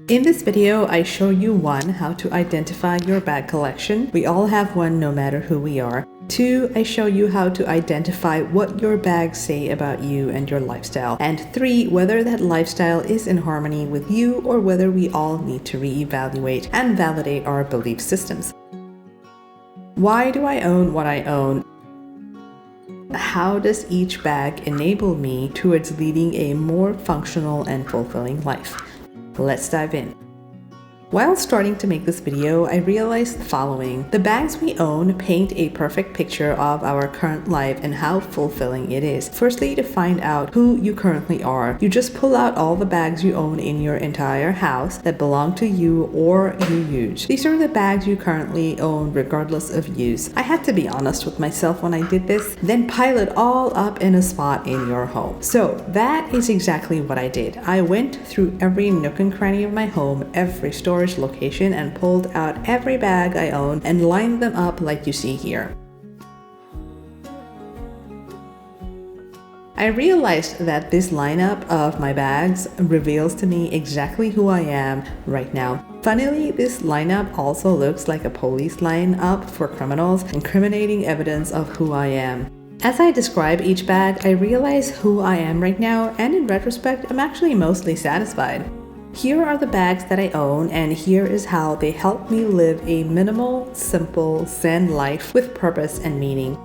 In this video, I show you 1. How to identify your bag collection. We all have one no matter who we are. 2. I show you how to identify what your bags say about you and your lifestyle. And 3. Whether that lifestyle is in harmony with you or whether we all need to reevaluate and validate our belief systems. Why do I own what I own? How does each bag enable me towards leading a more functional and fulfilling life? Let's dive in. While starting to make this video, I realized the following. The bags we own paint a perfect picture of our current life and how fulfilling it is. Firstly, to find out who you currently are, you just pull out all the bags you own in your entire house that belong to you or you use. These are the bags you currently own regardless of use. I had to be honest with myself when I did this, then pile it all up in a spot in your home. So that is exactly what I did. I went through every nook and cranny of my home, every storage location, and pulled out every bag I own and lined them up like you see here. I realized that this lineup of my bags reveals to me exactly who I am right now. Funnily, this lineup also looks like a police lineup for criminals, incriminating evidence of who I am. As I describe each bag, I realize who I am right now, and in retrospect, I'm actually mostly satisfied. Here are the bags that I own, and here is how they help me live a minimal, simple, zen life with purpose and meaning,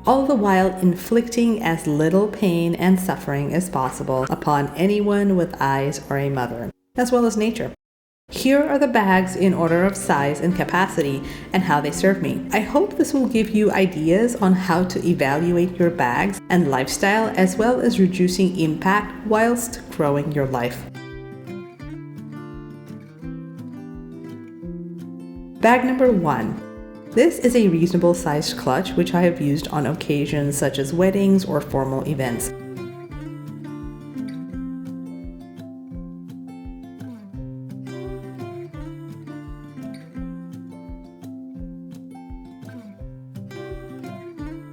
all the while inflicting as little pain and suffering as possible upon anyone with eyes or a mother, as well as nature. Here are the bags in order of size and capacity and how they serve me. I hope this will give you ideas on how to evaluate your bags and lifestyle, as well as reducing impact whilst growing your life. Bag number 1. This is a reasonable sized clutch which I have used on occasions such as weddings or formal events.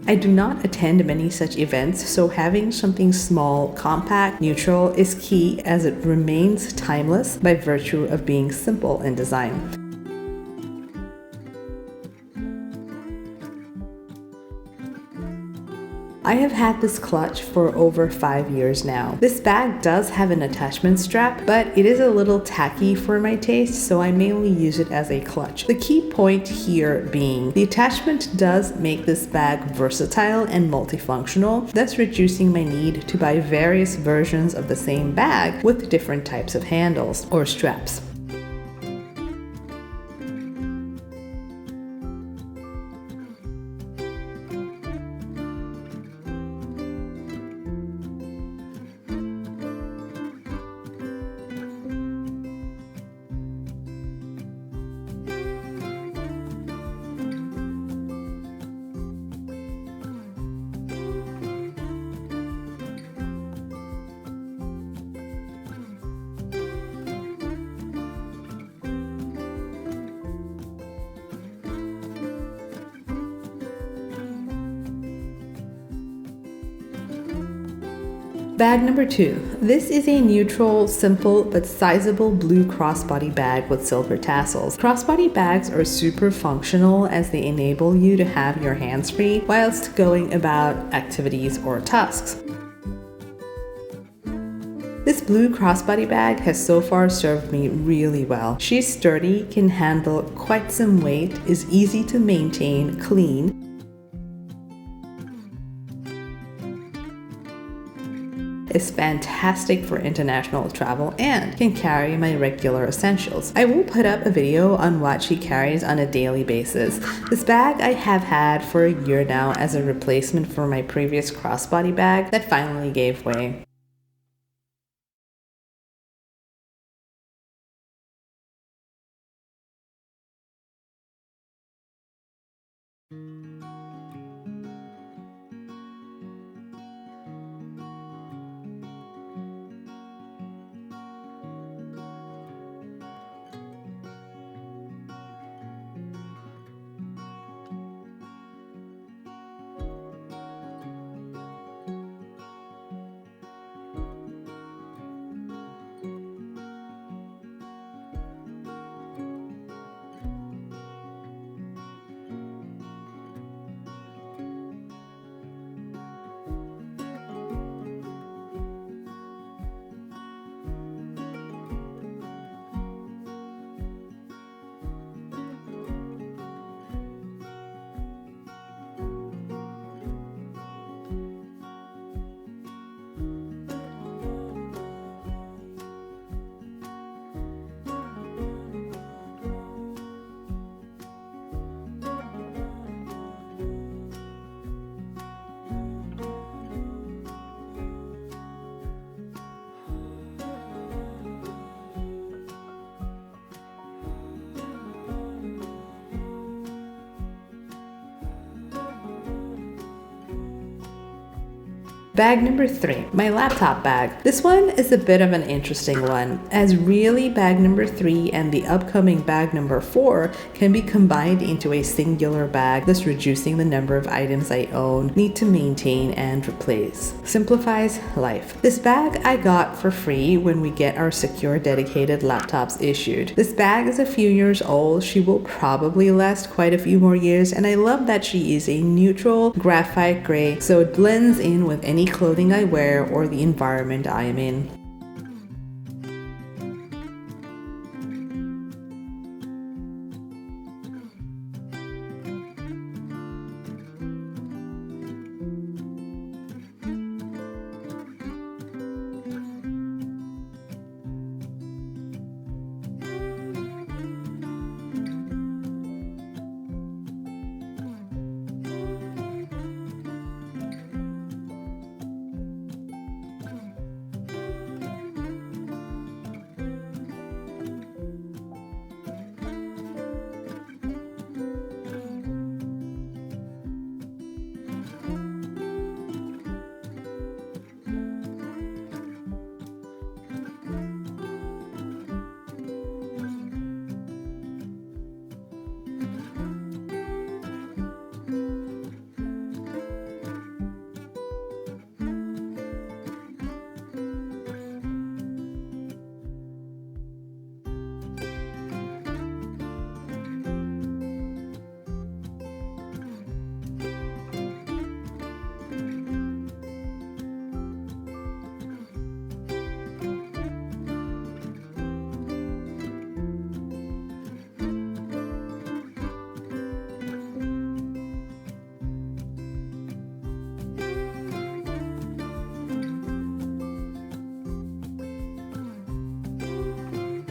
I do not attend many such events, so having something small, compact, neutral is key, as it remains timeless by virtue of being simple in design. I have had this clutch for over 5 years now. This bag does have an attachment strap, but it is a little tacky for my taste, so I mainly use it as a clutch. The key point here being the attachment does make this bag versatile and multifunctional, thus reducing my need to buy various versions of the same bag with different types of handles or straps. Bag number 2. This is a neutral, simple, but sizable blue crossbody bag with silver tassels. Crossbody bags are super functional as they enable you to have your hands free whilst going about activities or tasks. This blue crossbody bag has so far served me really well. She's sturdy, can handle quite some weight, is easy to maintain, clean, is fantastic for international travel, and can carry my regular essentials. I will put up a video on what she carries on a daily basis. This bag I have had for a year now as a replacement for my previous crossbody bag that finally gave way. Bag number 3, my laptop bag. This one is a bit of an interesting one, as really bag number 3 and the upcoming bag number 4 can be combined into a singular bag, thus reducing the number of items I own, need to maintain, and replace. Simplifies life. This bag I got for free when we get our secure dedicated laptops issued. This bag is a few years old. She will probably last quite a few more years, and I love that she is a neutral graphite gray, so it blends in with any clothing I wear or the environment I am in.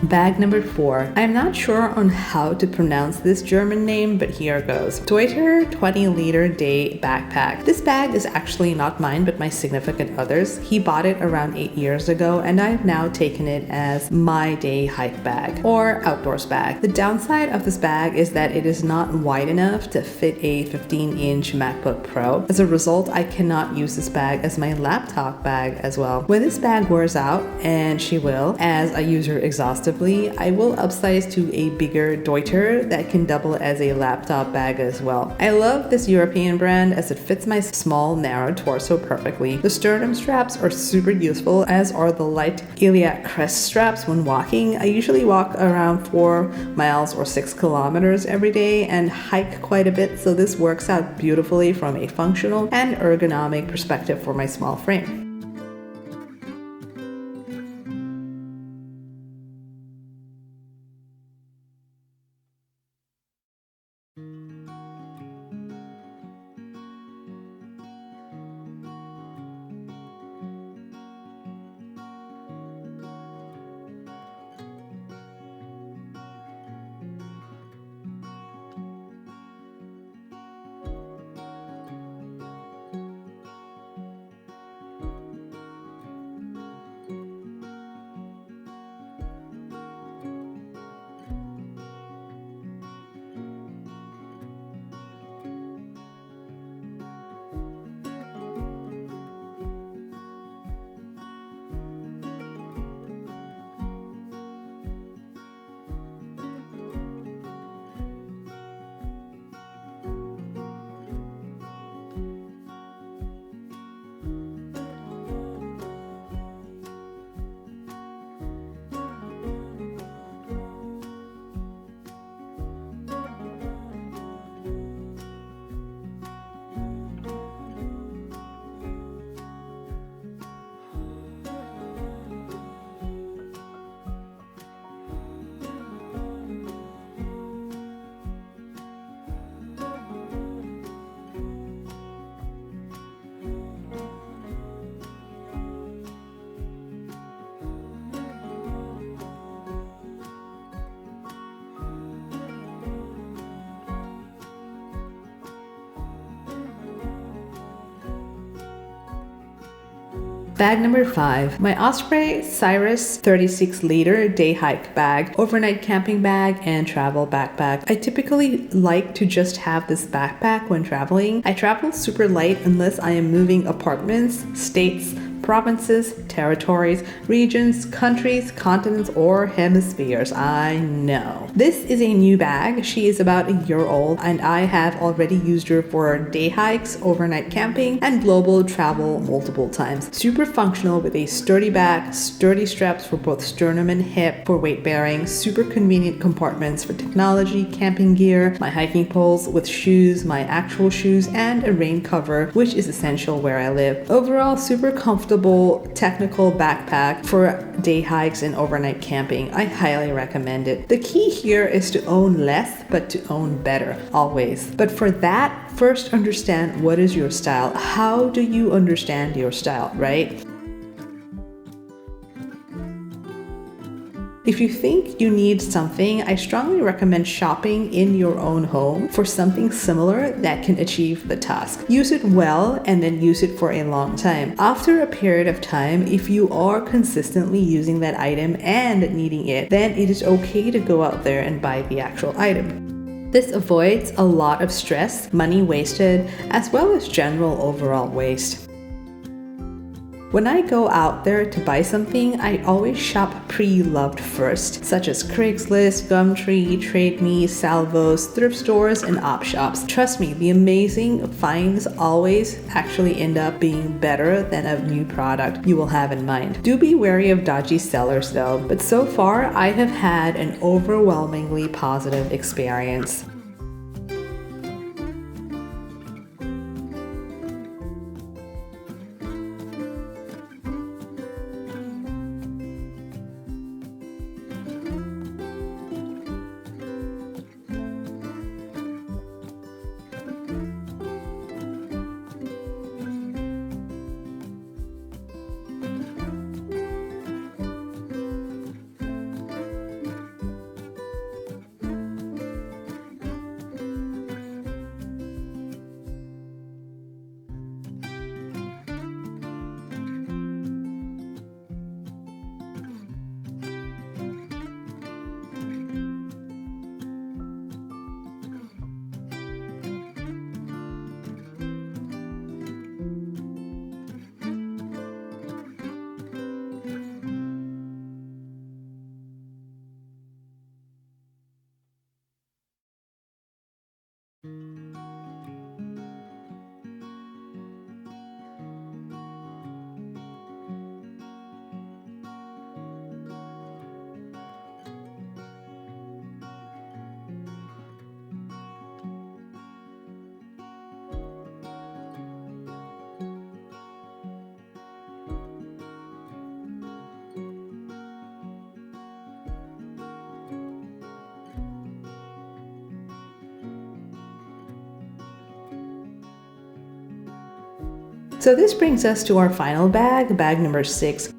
Bag number 4. I'm not sure on how to pronounce this German name, but here goes. Deuter 20-liter day backpack. This bag is actually not mine, but my significant other's. He bought it around 8 years ago, and I've now taken it as my day hike bag or outdoors bag. The downside of this bag is that it is not wide enough to fit a 15-inch MacBook Pro. As a result, I cannot use this bag as my laptop bag as well. When this bag wears out, and she will, as I use her exhaustively, I will upsize to a bigger Deuter that can double as a laptop bag as well. I love this European brand as it fits my small, narrow torso perfectly. The sternum straps are super useful, as are the light iliac crest straps when walking. I usually walk around 4 miles or 6 kilometers every day and hike quite a bit, so this works out beautifully from a functional and ergonomic perspective for my small frame. Bag number 5, my Osprey Cyrus 36-liter day hike bag, overnight camping bag, and travel backpack. I typically like to just have this backpack when traveling. I travel super light unless I am moving apartments, states, provinces, territories, regions, countries, continents, or hemispheres. I know. This is a new bag. She is about a year old, and I have already used her for day hikes, overnight camping, and global travel multiple times. Super functional with a sturdy back, sturdy straps for both sternum and hip for weight bearing, super convenient compartments for technology, camping gear, my hiking poles with shoes, my actual shoes, and a rain cover, which is essential where I live. Overall, super comfortable technical backpack for day hikes and overnight camping. I highly recommend it. The key here is to own less, but to own better, always. But for that, first understand what is your style. How do you understand your style, right? If you think you need something, I strongly recommend shopping in your own home for something similar that can achieve the task. Use it well and then use it for a long time. After a period of time, if you are consistently using that item and needing it, then it is okay to go out there and buy the actual item. This avoids a lot of stress, money wasted, as well as general overall waste. When I go out there to buy something, I always shop pre-loved first, such as Craigslist, Gumtree, Trade Me, Salvos, thrift stores, and op shops. Trust me, the amazing finds always actually end up being better than a new product you will have in mind. Do be wary of dodgy sellers though, but so far I have had an overwhelmingly positive experience. So this brings us to our final bag, bag number 6.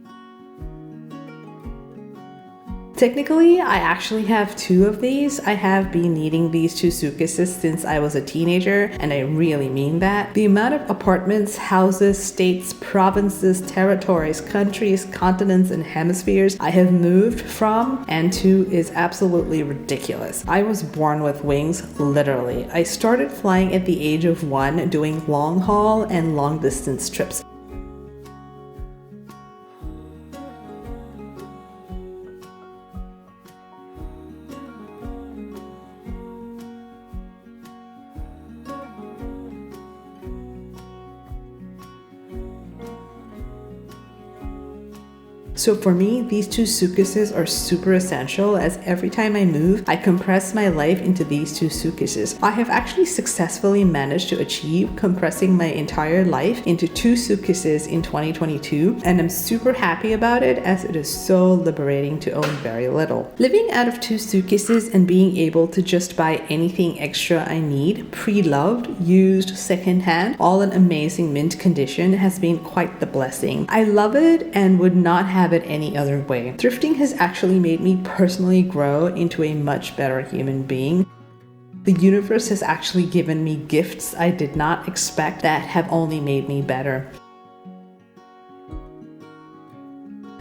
Technically, I actually have 2 of these. I have been needing these 2 suitcases since I was a teenager, and I really mean that. The amount of apartments, houses, states, provinces, territories, countries, continents, and hemispheres I have moved from and to is absolutely ridiculous. I was born with wings, literally. I started flying at the age of 1, doing long haul and long distance trips. So for me, these 2 suitcases are super essential, as every time I move, I compress my life into these 2 suitcases. I have actually successfully managed to achieve compressing my entire life into 2 suitcases in 2022, and I'm super happy about it, as it is so liberating to own very little. Living out of 2 suitcases and being able to just buy anything extra I need, pre-loved, used, secondhand, all in amazing mint condition, has been quite the blessing. I love it and would not have it any other way. Thrifting has actually made me personally grow into a much better human being. The universe has actually given me gifts I did not expect that have only made me better.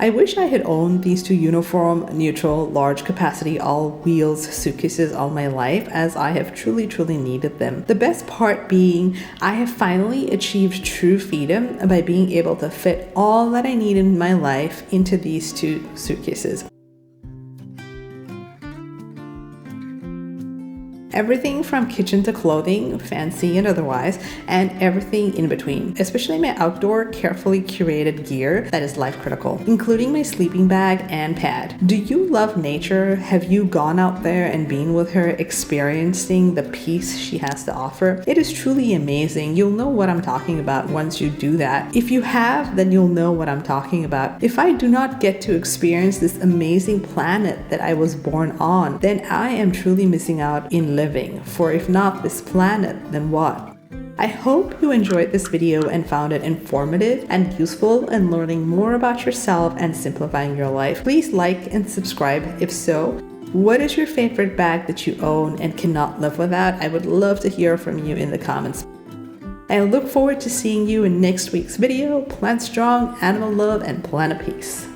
I wish I had owned these two uniform, neutral, large capacity, all wheels suitcases all my life, as I have truly needed them. The best part being, I have finally achieved true freedom by being able to fit all that I need in my life into these two suitcases. Everything from kitchen to clothing, fancy and otherwise, and everything in between, especially my outdoor, carefully curated gear that is life critical, including my sleeping bag and pad. Do you love nature? Have you gone out there and been with her, experiencing the peace she has to offer? It is truly amazing. You'll know what I'm talking about once you do that. If you have, then you'll know what I'm talking about. If I do not get to experience this amazing planet that I was born on, then I am truly missing out in living. For if not this planet, then what? I hope you enjoyed this video and found it informative and useful in learning more about yourself and simplifying your life. Please like and subscribe if so. What is your favorite bag that you own and cannot live without? I would love to hear from you in the comments. I look forward to seeing you in next week's video. Plant strong, animal love, and planet peace.